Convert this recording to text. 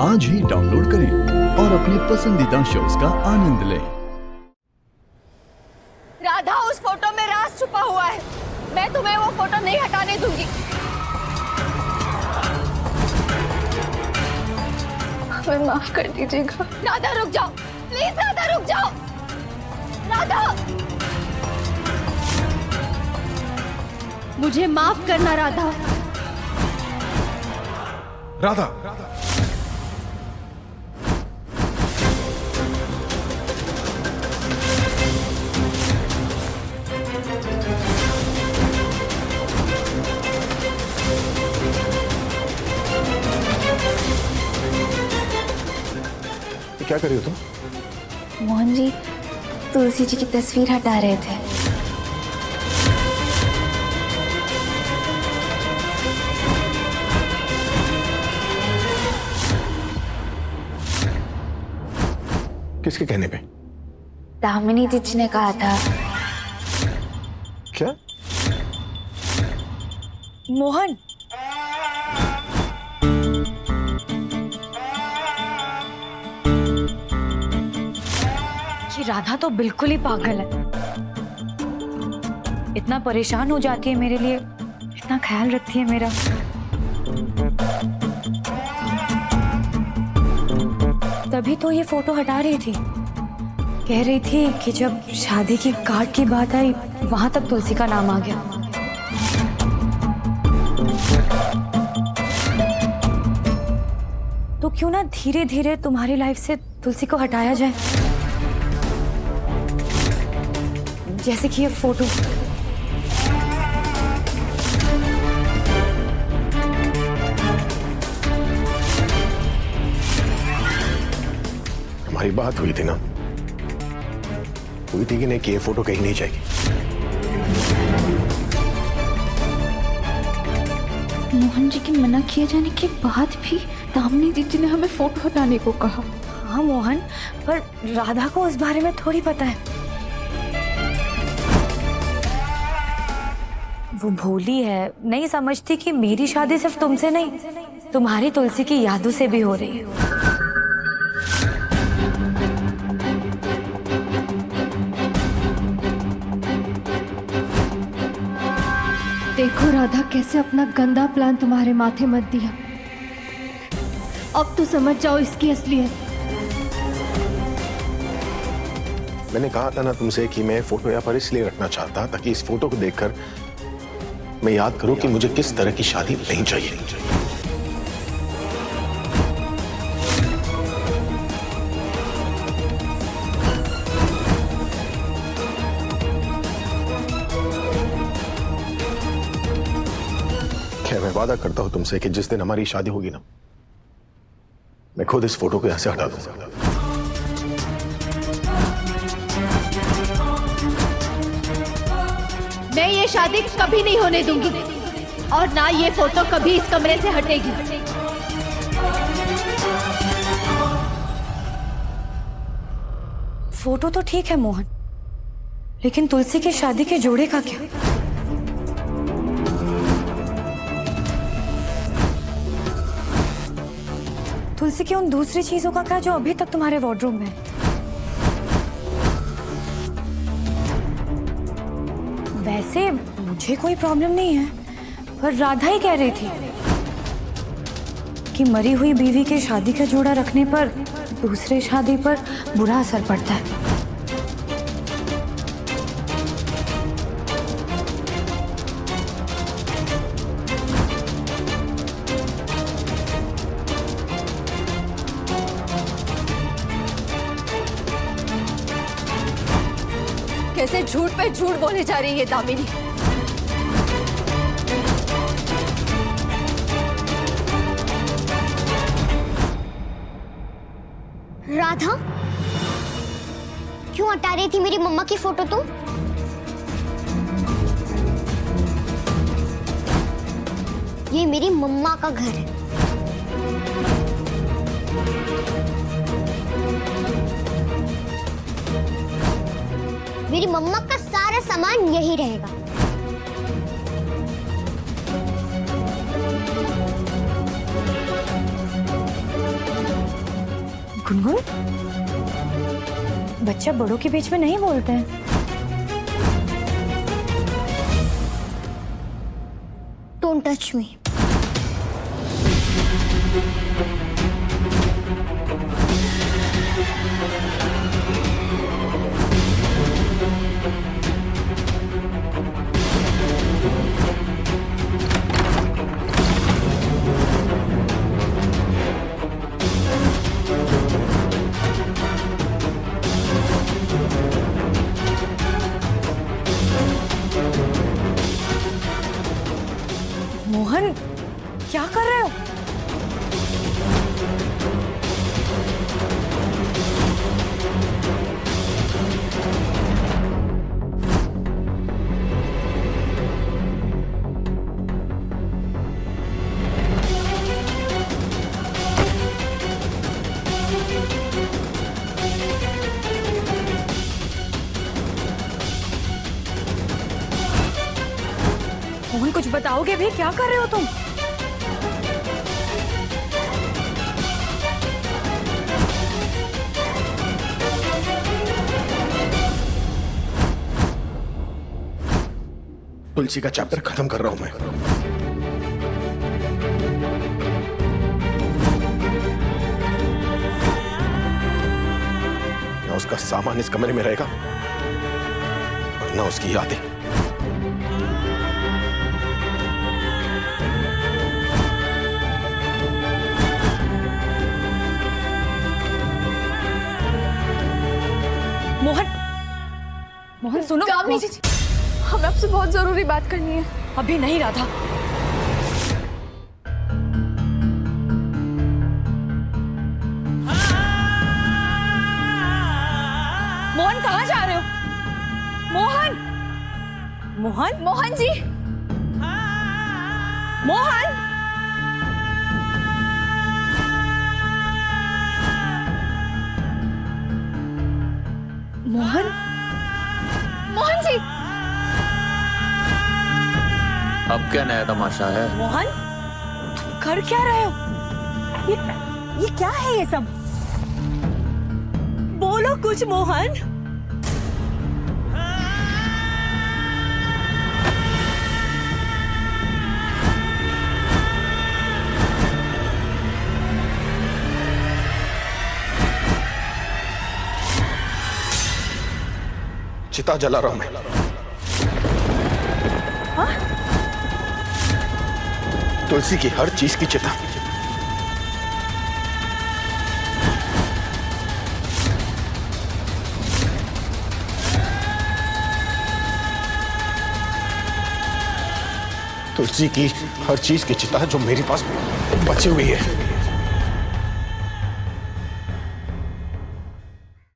आज ही डाउनलोड करें और अपने पसंदीदा शोज का आनंद लें। राधा, उस फोटो में राज छुपा हुआ है। मैं तुम्हें वो फोटो नहीं हटाने दूंगी। हमें माफ कर दीजिएगा। राधा रुक जाओ, प्लीज राधा रुक जाओ। राधा, मुझे माफ करना राधा। राधा, क्या कर रही हो तुम? मोहन जी तुलसी जी की तस्वीर हटा रहे थे। किसके कहने पे? दामिनी दीदी ने कहा था। क्या? मोहन, ये राधा तो बिल्कुल ही पागल है। इतना परेशान हो जाती है मेरे लिए, इतना ख्याल रखती है मेरा। तभी तो ये फोटो हटा रही थी। कह रही थी कि जब शादी की कार्ड की बात आई वहां तक तुलसी का नाम आ गया। तो क्यों ना धीरे धीरे तुम्हारी लाइफ से तुलसी को हटाया जाए, जैसे कि ये फोटो। हमारी बात हुई थी ना, हुई थी कि नहीं कि ये फोटो कहीं नहीं जाएगी। मोहन जी के मना किए जाने के बाद भी दामिनी दीदी ने हमें फोटो हटाने को कहा। हाँ मोहन, पर राधा को उस बारे में थोड़ी पता है। वो भोली है, नहीं समझती कि मेरी शादी सिर्फ तुमसे नहीं, तुम्हारी तुलसी की यादों से भी हो रही है। देखो राधा, कैसे अपना गंदा प्लान तुम्हारे माथे मत दिया। अब तो समझ जाओ इसकी असलियत। मैंने कहा था ना तुमसे कि मैं फोटो यहाँ पर इसलिए रखना चाहता ताकि इस फोटो को देखकर मैं याद करूं कि मुझे किस तरह की शादी नहीं चाहिए। क्या मैं वादा करता हूं तुमसे कि जिस दिन हमारी शादी होगी ना, मैं खुद इस फोटो को यहां से हटा दूंगा। मैं ये शादी कभी नहीं होने दूंगी और ना ये फोटो कभी इस कमरे से हटेगी। फोटो तो ठीक है मोहन, लेकिन तुलसी की शादी के जोड़े का क्या? तुलसी की उन दूसरी चीजों का क्या जो अभी तक तुम्हारे वार्डरोब में है? वैसे मुझे कोई प्रॉब्लम नहीं है, पर राधा ही कह रही थी कि मरी हुई बीवी के शादी का जोड़ा रखने पर दूसरे शादी पर बुरा असर पड़ता है। कैसे झूठ पे झूठ बोले जा रही है दामिनी। राधा, क्यों हटा रही थी मेरी मम्मा की फोटो तुम? ये मेरी मम्मा का घर है। मेरी मम्मा का सारा सामान यही रहेगा। गुनगुन, बच्चा बड़ों के बीच में नहीं बोलते हैं। Don't touch me. मोहन, क्या कर रहे हो? मोहन, कुछ बताओगे भी? क्या कर रहे हो तुम? तुलसी का चैप्टर खत्म कर रहा हूं मैं। ना उसका सामान इस कमरे में रहेगा और ना उसकी यादें। मोहन, मोहन सुनो। कामनी जी, हमें आपसे बहुत जरूरी बात करनी है। अभी नहीं, राधा। मोहन, कहाँ जा रहे हो? मोहन, मोहन, मोहन जी, मोहन, मोहन, मोहन जी, अब क्या नया तमाशा है? मोहन, तुम कर क्या रहे हो? ये क्या है ये सब? बोलो कुछ मोहन। चिता जला रहा हूं मैं। तुलसी की हर चीज की चिता। तुलसी की हर चीज की चिता जो मेरे पास बची हुई है।